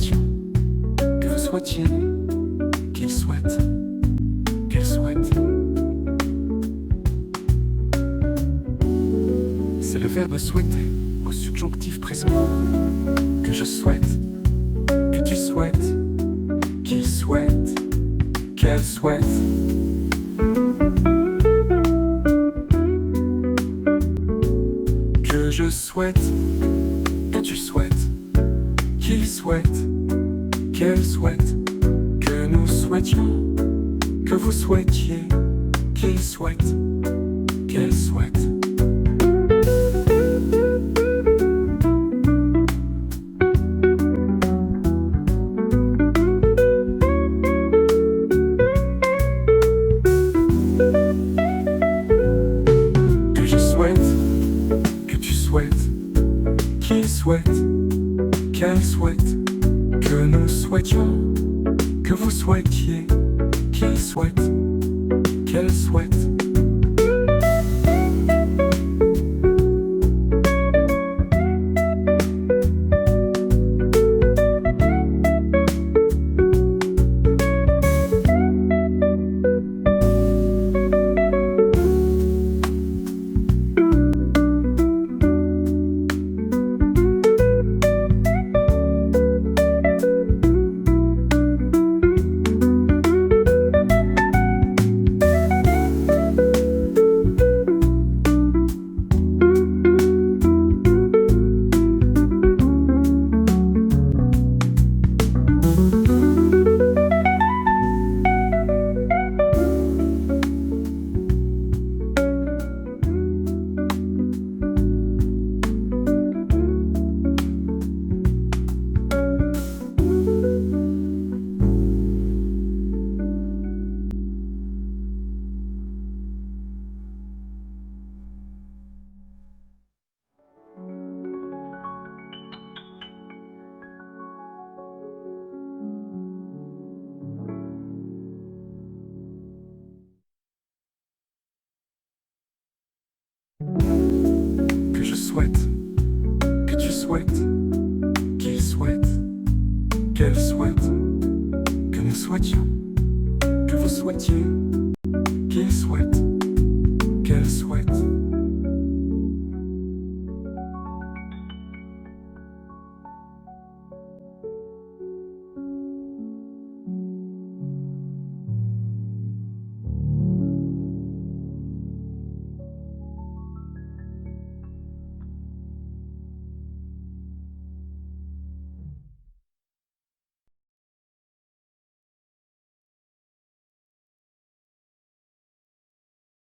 souhaitions, que vous souhaitiez, qu'il souhaite, qu'elle souhaite. C'est le verbe souhaiter au subjonctif présent. Que je souhaite, que tu souhaites, qu'il souhaite, qu'elle souhaite. Que je souhaite, que tu souhaites, qu'il souhaite, qu'elle souhaite. Que nous souhaitions, que vous souhaitiez, qu'il souhaite, qu'elle souhaite. Que je souhaite, que tu souhaites, qu'il souhaite, qu'elle souhaite. Que nous souhaitions, que vous souhaitiez, qu'il souhaite, qu'elle souhaite. Que je souhaite, que tu souhaites, qu'il souhaite, qu'elle souhaite. Que nous souhaitions, que vous souhaitiez, qu'il souhaite,